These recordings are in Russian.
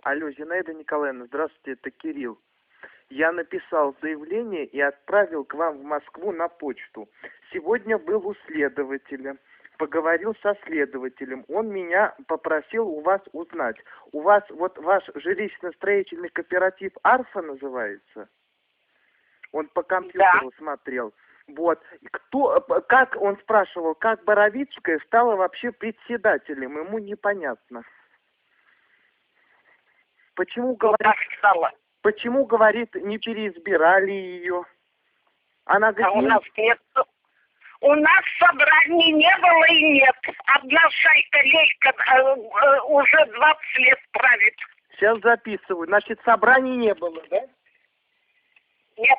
Алло, Зинаида Николаевна, здравствуйте, это Кирилл. Я написал заявление и отправил к вам в Москву на почту. Сегодня был у следователя, поговорил со следователем. Он меня попросил у вас узнать. У вас вот ваш жилищно-строительный кооператив «Арфа» называется? Он по компьютеру смотрел. Вот. Как он спрашивал, как Боровицкая стала вообще председателем? Ему непонятно. Почему, говорит, не переизбирали ее? Она говорит, у нас нет. У нас собраний не было и нет. Одна шайка-лейка уже 20 лет правит. Сейчас записываю. Значит, собраний не было, да? Нет.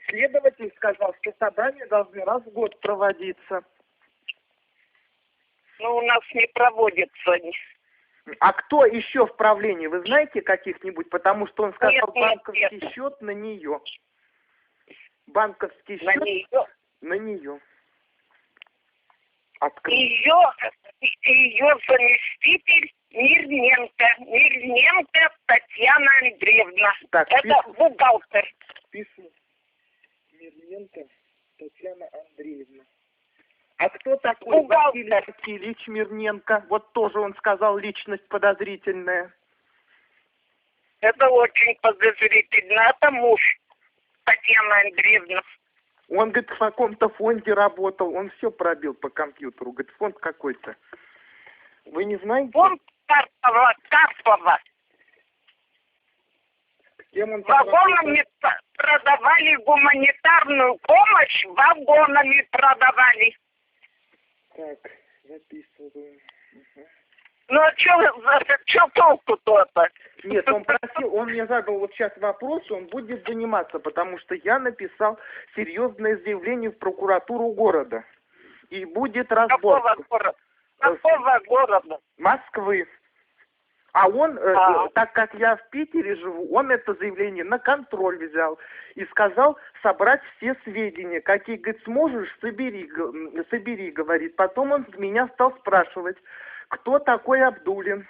Следователь сказал, что собрания должны раз в год проводиться. Но у нас не проводится. А кто еще в правлении? Вы знаете каких-нибудь? Потому что он сказал банковский счет на нее. Банковский счет на нее. Ее заместитель Мирненко Татьяна Андреевна. Так, это бухгалтер. Пишу. Мирненко Татьяна Андреевна. А кто такой Василий Васильевич Мирненко? Вот тоже он сказал, личность подозрительная. Это очень подозрительно. Это муж Татьяны Андреевны. Он, говорит, в каком-то фонде работал. Он все пробил по компьютеру. Говорит, фонд какой-то. Вы не знаете? Фонд Карпова. Вагонами продавали гуманитарную помощь. Вагонами продавали. Так, записываю. Угу. Ну а что толку-то? Нет, он просил, он мне задал вот сейчас вопрос, он будет заниматься, потому что я написал серьезное заявление в прокуратуру города. И будет разборка. Какого города? Москвы. А он, так как я в Питере живу, он это заявление на контроль взял и сказал собрать все сведения, какие, говорит, сможешь, собери, говорит. Потом он меня стал спрашивать, кто такой Абдулин.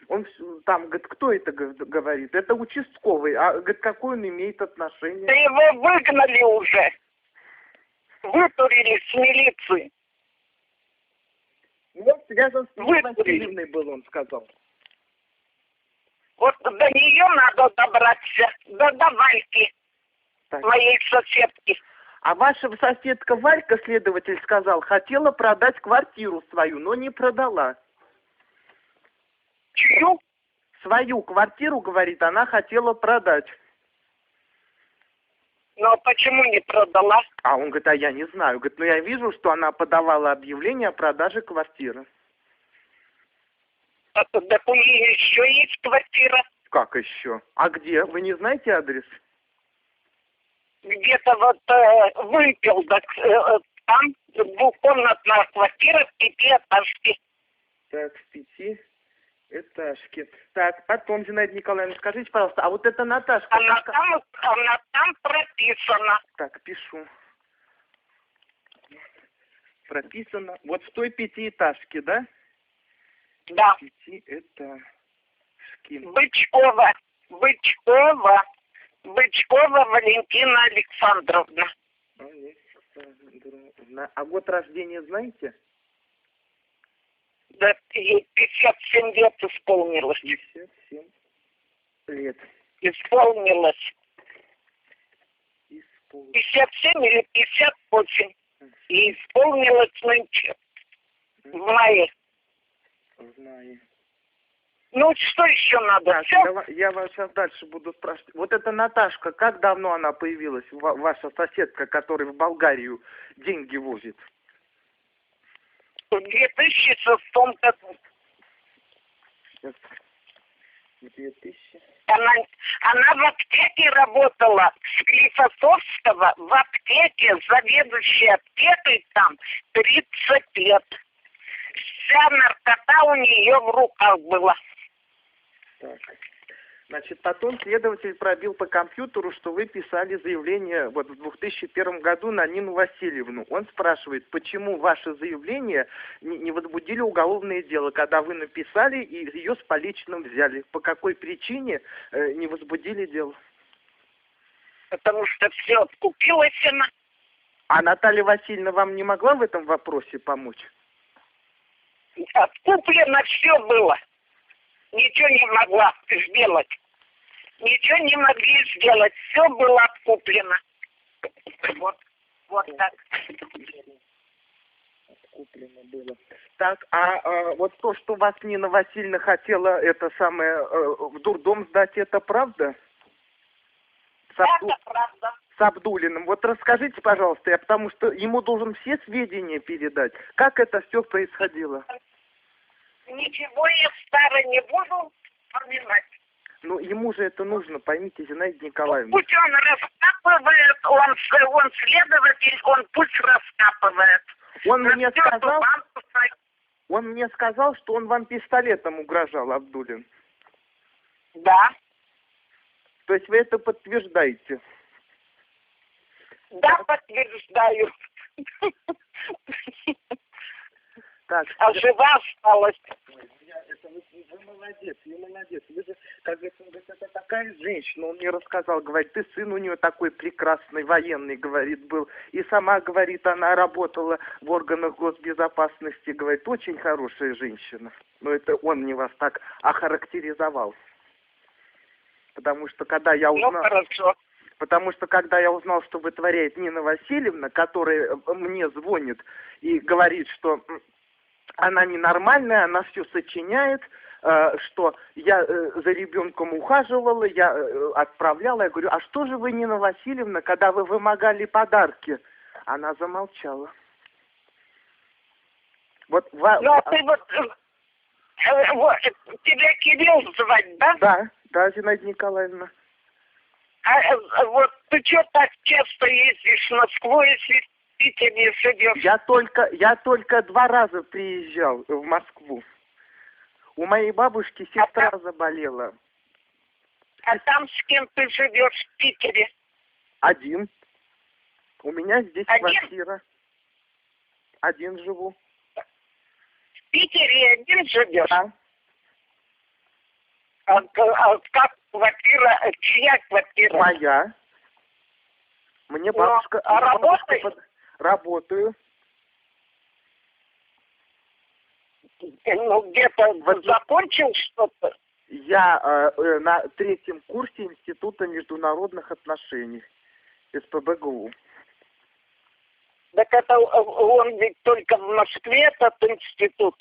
Он там, говорит, кто это говорит? Это участковый. А, говорит, какое он имеет отношение? Да его выгнали уже. Вытурили с милиции. Он связан с Ниной Васильевной был, он сказал. Вот до нее надо добраться, до Вальки, моей соседки. А ваша соседка Валька, следователь сказал, хотела продать квартиру свою, но не продала. Чью? Свою квартиру, говорит, она хотела продать. Но почему не продала? А он говорит, а я не знаю. Говорит, ну я вижу, что она подавала объявление о продаже квартиры. Так у нее еще есть квартира. Как еще? А где? Вы не знаете адрес? Где-то вот выпил, там двухкомнатная квартира в 5-этажке. Так, в 5-этажке. Так, потом, Зинаида Николаевна, скажите, пожалуйста, а вот это Наташка... Она там прописана. Так, пишу. Прописано. Вот в той 5-этажке, да? Да. 5-этажки. Бычкова Валентина Александровна. А год рождения знаете? Да, ей 57 лет исполнилось. 57 лет. Исполнилось. 57 или 58. И исполнилось нынче. В мае. В мае. Ну, что еще надо? Так, я вас сейчас дальше буду спрашивать. Вот эта Наташка, как давно она появилась, ваша соседка, которая в Болгарию деньги возит? В 2006 году. 2000. Она в аптеке работала, с Склифосовского, в аптеке, заведующей аптекой там 30 лет. Вся наркота у нее в руках была. Так. Значит, потом следователь пробил по компьютеру, что вы писали заявление вот в 2001 году на Нину Васильевну. Он спрашивает, почему ваше заявление не возбудили уголовное дело, когда вы написали и ее с поличным взяли. По какой причине не возбудили дело? Потому что все откупилось она. А Наталья Васильевна вам не могла в этом вопросе помочь? Откуплено все было. Ничего не могла сделать. Ничего не могли сделать. Все было откуплено. Вот так. Откуплено было. Так, вот то, что вас Нина Васильевна хотела это самое в дурдом сдать, это правда? Это правда. С Абдулиным. Вот расскажите, пожалуйста, потому что ему должен все сведения передать. Как это все происходило? Ничего я старо не буду вспоминать. Ну, ему же это нужно, поймите, Зинаида Николаевна. Пусть он раскапывает, он следователь, он пусть раскапывает. Он мне сказал, что он вам пистолетом угрожал, Абдулин. Да. То есть вы это подтверждаете? Да, подтверждаю. Так. А жива осталась. Вы молодец, вы молодец. Вы же, как говорится, это такая женщина. Он мне рассказал, говорит, ты сын у нее такой прекрасный, военный, говорит, был. И сама, говорит, она работала в органах госбезопасности, говорит, очень хорошая женщина. Но это он мне вас так охарактеризовал. Потому что когда я узнал... Ну, хорошо. Потому что когда я узнал, что вытворяет Нина Васильевна, которая мне звонит и говорит, что она ненормальная, она все сочиняет, что я за ребенком ухаживала, я отправляла. Я говорю, а что же вы, Нина Васильевна, когда вы вымогали подарки? Она замолчала. Вот, ну, а ты вот тебя Кирилл звать, да? Да, Зинаида Николаевна. А вот ты что так часто ездишь в Москву, если в Питере живешь? Я только 2 раза приезжал в Москву. У моей бабушки сестра заболела. А там с кем ты живешь в Питере? Один. У меня здесь квартира. Один живу. В Питере один живешь? Да. А как квартира, чья квартира? Моя. Мне бабушка... А работаешь? Работаю. Ну, где-то закончил что-то? Я на 3-м курсе Института международных отношений. СПбГУ. Так это он ведь только в Москве, этот институт?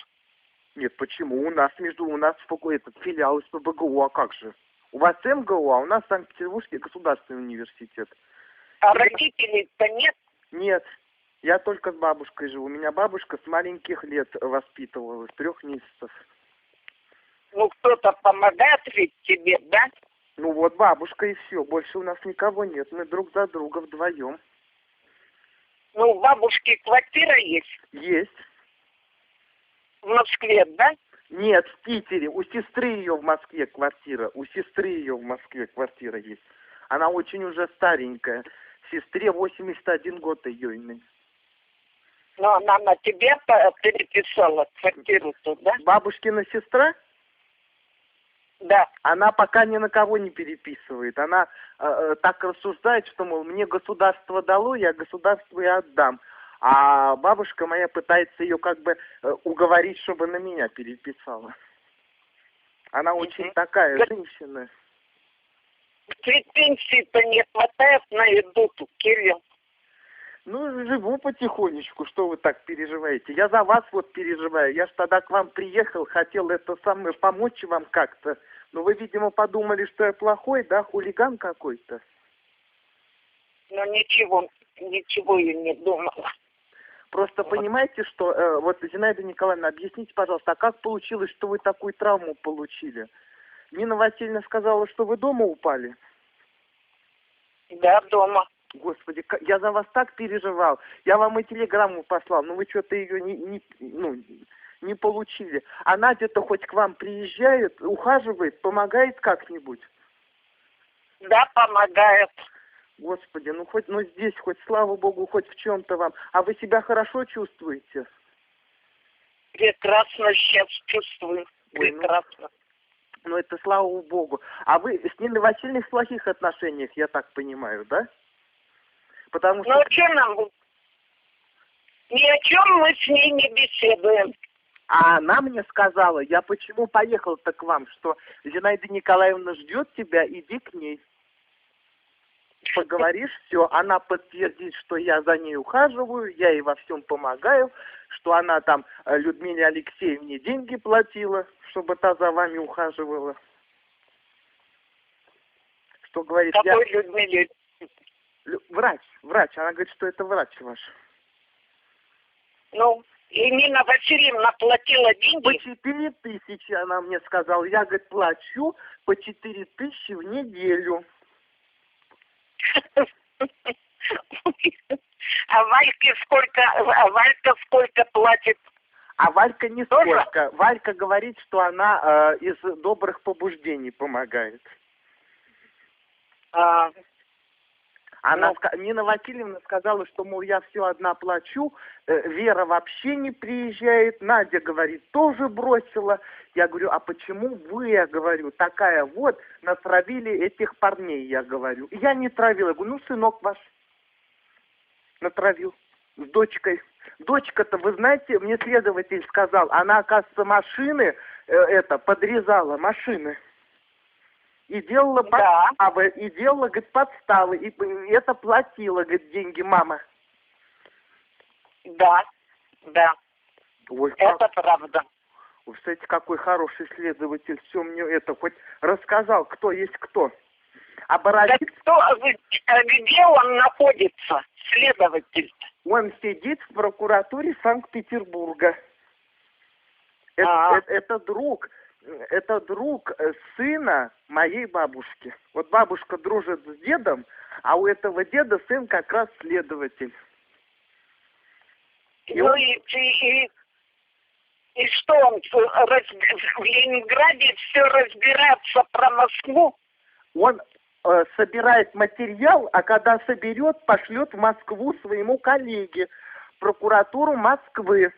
Нет, почему? У нас этот филиал СПбГУ, а как же? У вас МГУ, а у нас Санкт-Петербургский государственный университет. А родителей-то нет? Нет. Я только с бабушкой живу. У меня бабушка с маленьких лет воспитывала, с 3 месяцев. Ну, кто-то помогает ведь тебе, да? Ну вот бабушка и все. Больше у нас никого нет. Мы друг за друга вдвоем. Ну, у бабушки квартира есть? Есть. В Москве, да? Нет, в Питере. У сестры ее в Москве квартира. У сестры ее в Москве квартира есть. Она очень уже старенькая. Сестре 81 год ее имени. Но она на тебе переписала квартиру туда? Бабушкина сестра? Да. Она пока ни на кого не переписывает. Она так рассуждает, что, мол, мне государство дало, я государству и отдам. А бабушка моя пытается ее как бы уговорить, чтобы на меня переписала. Она очень такая женщина. Ведь пенсии-то не хватает на еду тут, Кирилл. Ну, живу потихонечку, что вы так переживаете. Я за вас вот переживаю. Я ж тогда к вам приехал, хотел это самое помочь вам как-то. Но вы, видимо, подумали, что я плохой, да, хулиган какой-то. Ну, ничего я не думала. Просто понимаете, что... вот, Зинаида Николаевна, объясните, пожалуйста, а как получилось, что вы такую травму получили? Нина Васильевна сказала, что вы дома упали? Да, дома. Господи, я за вас так переживал. Я вам и телеграмму послал, но вы что-то ее не получили. А Надя-то хоть к вам приезжает, ухаживает, помогает как-нибудь? Да, помогает. Господи, ну хоть, ну здесь хоть, слава богу, хоть в чем-то вам. А вы себя хорошо чувствуете? Прекрасно сейчас чувствую. Ой, ну, Прекрасно. ну это слава богу. А вы с Ниной Васильевной в плохих отношениях, я так понимаю, да? Потому Ну, что... что нам... Ни о чем мы с ней не беседуем. А она мне сказала, я почему поехал-то к вам, что Зинаида Николаевна ждет тебя, иди к ней. Поговоришь, все, она подтвердит, что я за ней ухаживаю, я ей во всем помогаю, что она там Людмиле Алексеевне деньги платила, чтобы та за вами ухаживала. Что говорит, Какой Людмиле? врач, она говорит, что это врач ваш. Ну, и Нина Васильевна платила По деньги. 4000 она мне сказала, я, говорит, плачу по 4000 в неделю. А Валька сколько платит? А Валька не Тоже? сколько. Валька говорит, что она из добрых побуждений помогает. Она, Нина Васильевна сказала, что, мол, я все одна плачу, Вера вообще не приезжает, Надя, говорит, тоже бросила. Я говорю, а почему вы, я говорю, такая вот, натравили этих парней, я говорю. И я не травила, я говорю, ну, сынок ваш натравил с дочкой. Дочка-то, вы знаете, мне следователь сказал, она, оказывается, машины, подрезала машины. И делала подставы, и делала, говорит, подставы, и это платила, говорит, деньги мама. Да. Ой, Это правда. Вы представляете, какой хороший следователь, все мне это хоть рассказал, кто есть кто. А Бородин... Где он находится, следователь? Он сидит в прокуратуре Санкт-Петербурга. Это друг сына моей бабушки. Вот бабушка дружит с дедом, а у этого деда сын как раз следователь. Ну и что он в Ленинграде все разбирается про Москву? Он собирает материал, а когда соберет, пошлет в Москву своему коллеге, в прокуратуру Москвы.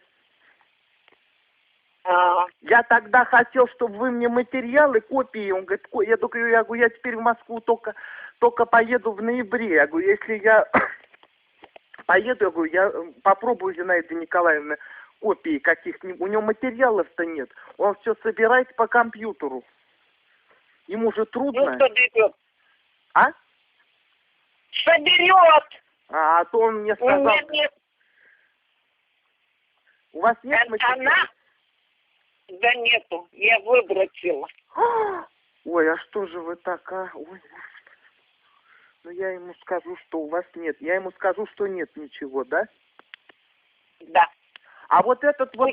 Я тогда хотел, чтобы вы мне материалы, копии. Он говорит, я говорю, я теперь в Москву только поеду в ноябре. Я говорю, если я поеду, я говорю, я попробую, Зинаида Николаевна, копии каких-нибудь. У него материалов-то нет. Он все собирает по компьютеру. Ему же трудно. Ну, соберет. А? Соберет. А то он мне сказал... Нет. У вас нет материалов? Она? Да нету. Я выбросила. Ой, а что же вы так, а? Ой, ну я ему скажу, что у вас нет. Я ему скажу, что нет ничего, да? Да. А вот этот вот...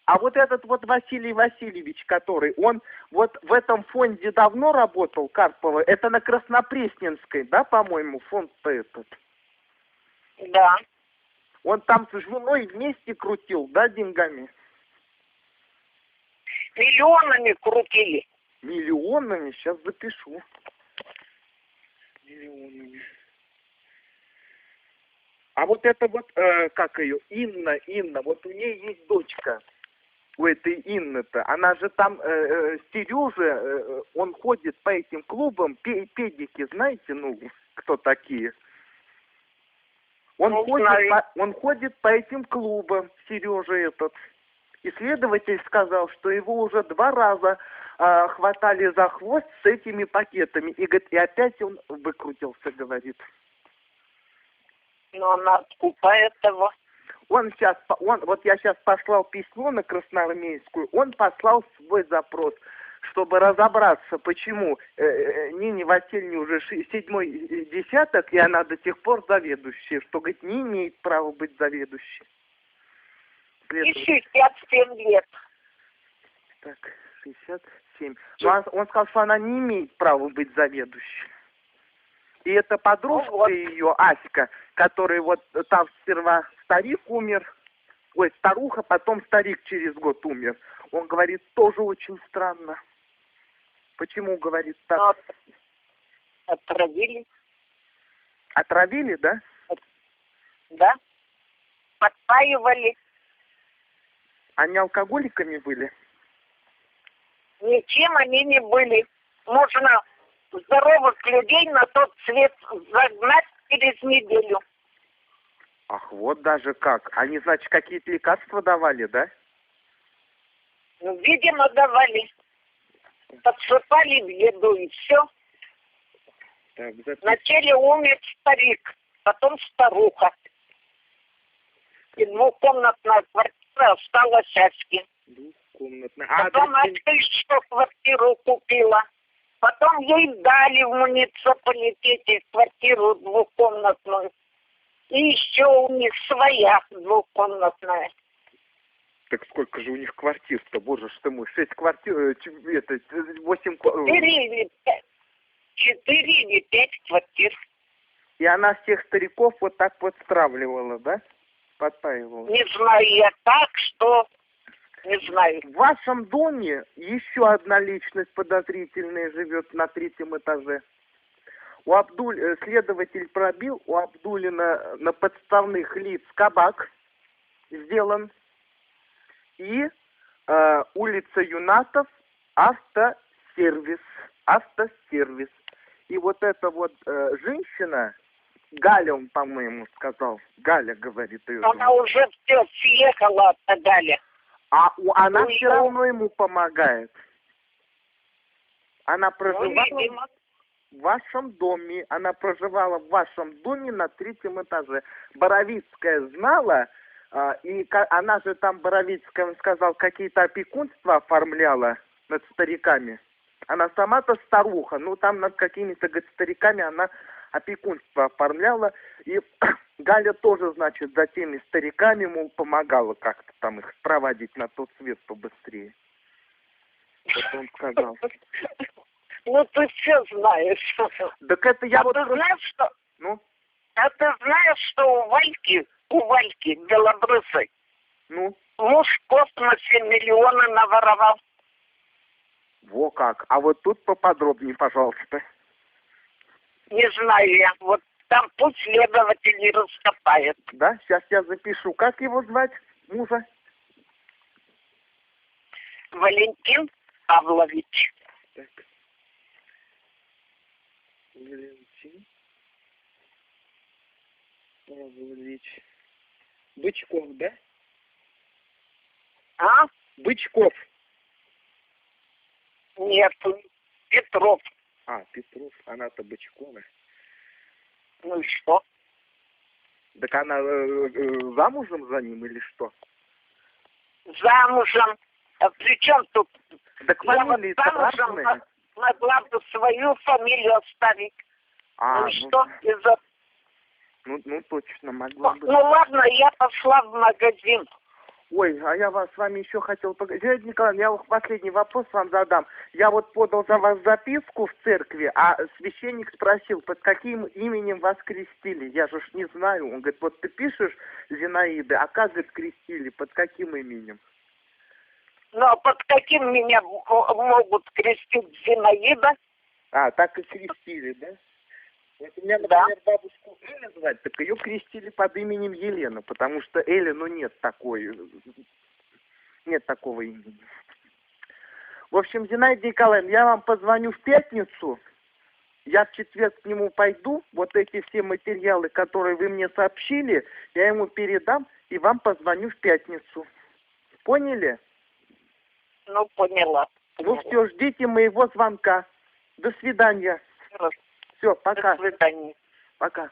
А вот этот вот Василий Васильевич, который, он вот в этом фонде давно работал, Карпова, это на Краснопресненской, да, по-моему, фонд-то этот? Да. Он там с женой вместе крутил, да, деньгами? Миллионами крутили. Миллионами? Сейчас запишу. Миллионами. А вот это вот, как ее, Инна, вот у нее есть дочка. У этой Инны-то. Она же там, Сережа, он ходит по этим клубам, педики, знаете, ну, кто такие? Он ходит по этим клубам, Сережа этот. И следователь сказал, что его уже 2 раза хватали за хвост с этими пакетами. И, говорит, и опять он выкрутился, говорит. Но она откупает его. Вот я сейчас послал письмо на Красноармейскую, он послал свой запрос, чтобы разобраться, почему Нине Васильевне уже 7-й десяток, и она до сих пор заведующая, что, говорит, не имеет права быть заведующей. И 67 лет. Так, 67. Но он сказал, что она не имеет права быть заведующей. И эта подружка ее, Аська, которая вот там сперва старик умер, старуха, потом старик через год умер. Он говорит, тоже очень странно. Почему, говорит, так? Но отравили, Отравили, да? да? Подпаивали. Они алкоголиками были? Ничем они не были. Можно здоровых людей на тот свет загнать через неделю. Ах, вот даже как. Они, значит, какие-то лекарства давали, да? Ну, видимо, давали. Подсыпали в еду и все. Так, Вначале умер старик, потом старуха. И двухкомнатная квартира осталась Аське. Двухкомнатная. Потом Аська еще квартиру купила. Потом ей дали в муниципалитете квартиру двухкомнатную. И еще у них своя двухкомнатная. Так сколько же у них квартир-то, боже ж ты мой, 6 квартир, 8... 4 или 5 квартир. И она всех стариков вот так вот стравливала, да? Подпаивала. Не знаю я так, что... Не знаю. В вашем доме еще одна личность подозрительная живет на 3-м этаже. Следователь пробил у Абдулина на подставных лиц кабак сделан. И улица Юнатов автосервис. И вот эта вот женщина, Галя, он, по-моему, сказал. Галя, говорит ее. Она уже все съехала от Галя. Она все равно ему помогает. Она проживала в вашем доме. Она проживала в вашем доме на 3-м этаже. Боровицкая знала, и она же там, Боровицкая, он сказал, какие-то опекунства оформляла над стариками. Она сама-то старуха, но там над какими-то стариками она опекунство оформляла. И Галя тоже, значит, за теми стариками, мол, помогала как-то там их проводить на тот свет побыстрее. Вот он сказал. Ну, ты все знаешь. Так это я вот... Ты знаешь, что... Ну? А ты знаешь, что у Вальки белобрысой, Ну? муж в космосе миллионы наворовал. Во как. А вот тут поподробнее, пожалуйста. Не знаю я. Вот там пусть следователи раскопают. Да? Сейчас я запишу. Как его звать, мужа? Валентин Павлович. Так. Валентин Павлович. Бычков, да? А? Бычков. Нет, Петров. Петров. Она-то Бычкова. Ну и что? Так она замужем за ним или что? Замужем. А при чем тут? Так фамилии замужем могла бы свою фамилию оставить. Ну и что? Ну, точно, могла бы. Ну ладно, я пошла в магазин. Ой, а я с вами еще хотел поговорить. Зинаида Николаевна, я последний вопрос вам задам. Я вот подал за вас записку в церкви, а священник спросил, под каким именем вас крестили. Я же не знаю. Он говорит, вот ты пишешь Зинаида, а как, говорит, крестили, под каким именем? Ну, а под каким меня могут крестить Зинаида? Так и крестили, да? Вот у меня, например, бабушку Эля звать, так ее крестили под именем Елена, потому что Эля, нет такого имени. В общем, Зинаида Николаевна, я вам позвоню в пятницу, я в четверг к нему пойду, вот эти все материалы, которые вы мне сообщили, я ему передам и вам позвоню в пятницу. Поняли? Ну, поняла. Ну все, ждите моего звонка. До свидания. Хорошо. Все, пока. До свидания. Пока.